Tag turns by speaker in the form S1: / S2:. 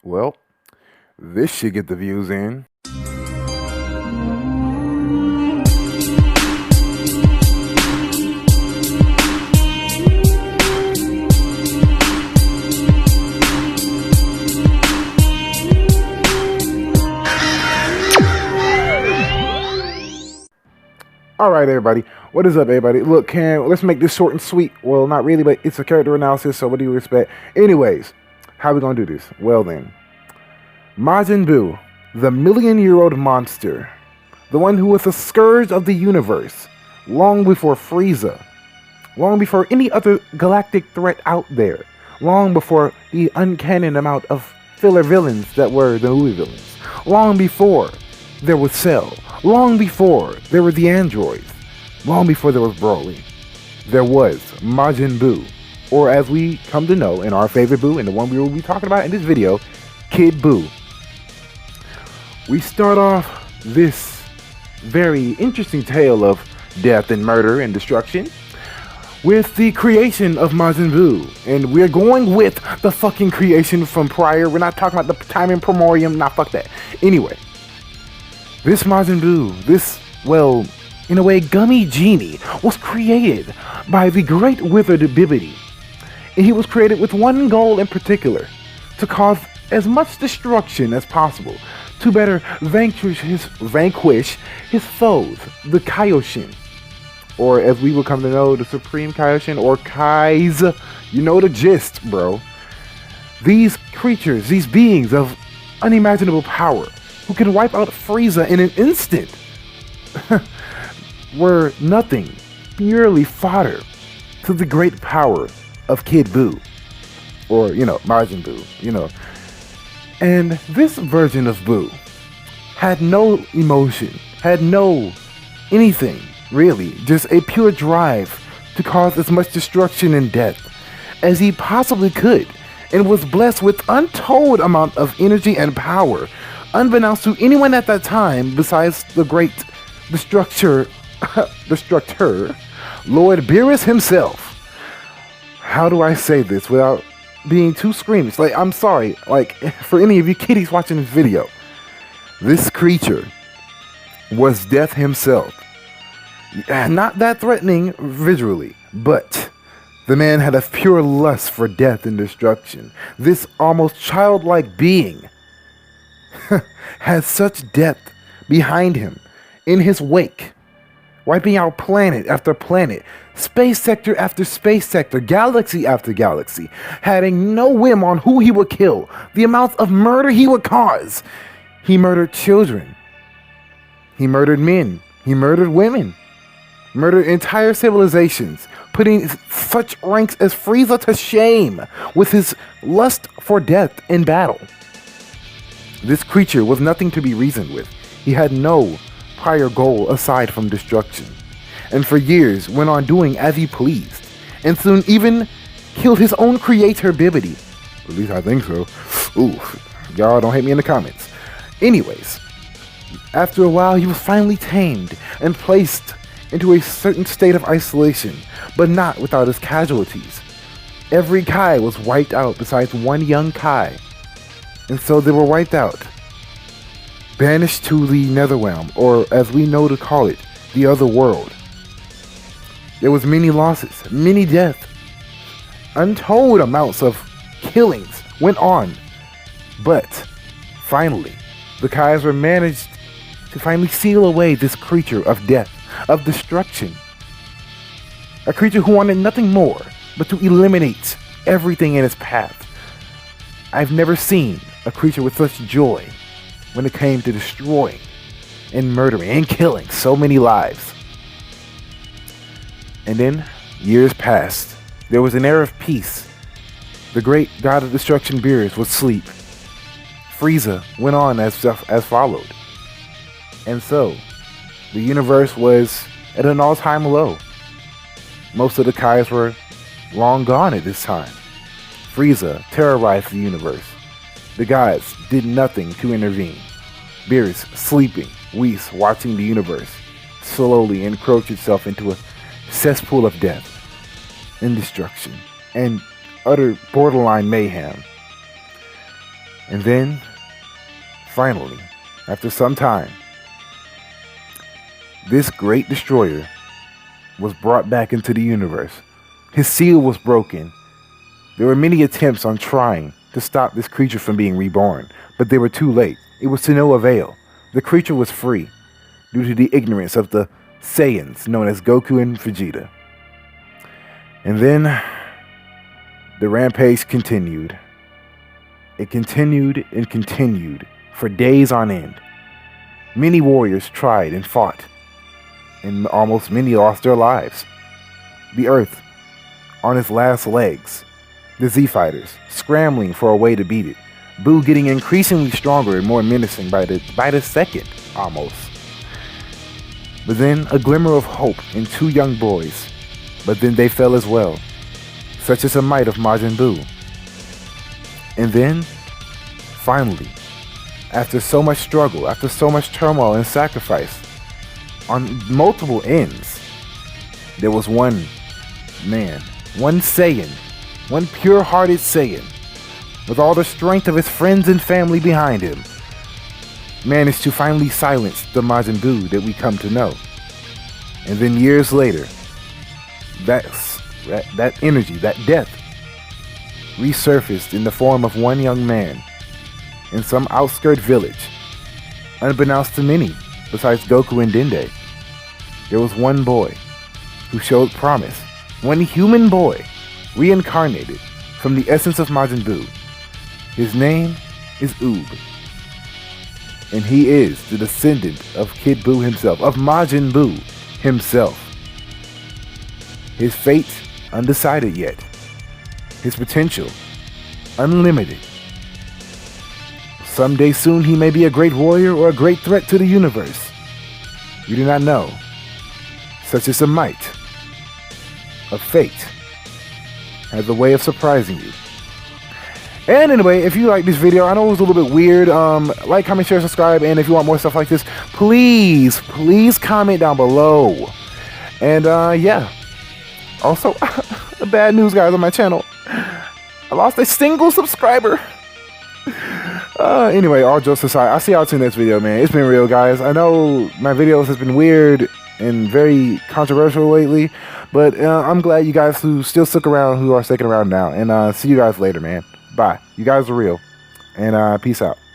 S1: Well, this should get the views in. All right, everybody. What is up, everybody? Look, let's make this short and sweet. Well, not really, but it's a character analysis, so what do you expect? Anyways, how we gonna do this? Well then, Majin Buu, the million-year-old monster, the one who was the scourge of the universe, long before Frieza, long before any other galactic threat out there, long before the uncanny amount of filler villains that were the movie villains, long before there was Cell, long before there were the androids, long before there was Broly, there was Majin Buu, or as we come to know in our favorite Buu, and the one we will be talking about in this video, Kid Buu. We start off this very interesting tale of death and murder and destruction with the creation of Majin Buu, and we're going with the fucking creation from prior. We're not talking about the time in Primordium, nah, fuck that. Anyway, this Majin Buu, this, well, in a way, gummy genie, was created by the great withered Bibidi. And he was created with one goal in particular, to cause as much destruction as possible, to better vanquish his foes, the Kaioshin. Or as we will come to know, the Supreme Kaioshin, or Kais. You know the gist, bro. These creatures, these beings of unimaginable power, who can wipe out Frieza in an instant, were nothing, purely fodder to the great power of Kid Buu, or, Majin Buu, And this version of Buu had no emotion, had no anything, really, just a pure drive to cause as much destruction and death as he possibly could, and was blessed with untold amount of energy and power, unbeknownst to anyone at that time besides the great destructor, Lord Beerus himself. How do I say this without being too squeamish? Like, I'm sorry, like, for any of you kiddies watching this video, this creature was death himself. Not that threatening visually, but the man had a pure lust for death and destruction. This almost childlike being had such depth behind him, in his wake, wiping out planet after planet, space sector after space sector, galaxy after galaxy, having no whim on who he would kill, the amount of murder he would cause. He murdered children, he murdered men, he murdered women, murdered entire civilizations, putting such ranks as Frieza to shame with his lust for death in battle. This creature was nothing to be reasoned with. He had no prior goal aside from destruction, and for years went on doing as he pleased, and soon even killed his own creator Bibidi. At least I think so. Ooh, y'all don't hate me in the comments. Anyways, after a while he was finally tamed and placed into a certain state of isolation, but not without his casualties. Every Kai was wiped out besides one young Kai. And so they were wiped out, banished to the Netherrealm, or as we know to call it, the other world. There was many losses, many deaths, untold amounts of killings went on. But finally, the Kais were managed to finally seal away this creature of death, of destruction. A creature who wanted nothing more but to eliminate everything in its path. I've never seen a creature with such joy when it came to destroying and murdering and killing so many lives. And then, years passed. There was an era of peace. The great god of destruction Beerus was asleep. Frieza went on as followed. And so, the universe was at an all-time low. Most of the Kais were long gone at this time. Frieza terrorized the universe. The gods did nothing to intervene. Beerus sleeping, Whis watching the universe slowly encroach itself into a cesspool of death and destruction and utter borderline mayhem. And then, finally, after some time, this great destroyer was brought back into the universe. His seal was broken. There were many attempts on trying to stop this creature from being reborn, but they were too late. It was to no avail. The creature was free due to the ignorance of the Saiyans known as Goku and Vegeta. And then the rampage continued. It continued and continued for days on end. Many warriors tried and fought, and almost many lost their lives. The Earth, on its last legs, the Z-Fighters scrambling for a way to beat it. Buu getting increasingly stronger and more menacing by the second, almost. But then a glimmer of hope in two young boys. But then they fell as well, such is the might of Majin Buu. And then, finally, after so much struggle, after so much turmoil and sacrifice, on multiple ends, there was one man, one Saiyan, one pure-hearted Saiyan, with all the strength of his friends and family behind him, managed to finally silence the Majin Buu that we come to know. And then years later, that energy, that death, resurfaced in the form of one young man in some outskirt village. Unbeknownst to many, besides Goku and Dende, there was one boy who showed promise. One human boy, reincarnated from the essence of Majin Buu. His name is Oob. And he is the descendant of Kid Buu himself, of Majin Buu himself. His fate, undecided yet. His potential, unlimited. Someday soon he may be a great warrior or a great threat to the universe. You do not know. Such is the might of fate. Has a way of surprising you. And anyway, if you like this video, I know it was a little bit weird. Like, comment, share, subscribe, and if you want more stuff like this, please comment down below. And yeah. Also, bad news, guys, on my channel. I lost a single subscriber. Anyway, all jokes aside, I'll see y'all in the next video, man. It's been real, guys. I know my videos has been weird and very controversial lately, but I'm glad you guys who still stuck around, who are sticking around now. And see you guys later, man. Bye. You guys are real. And peace out.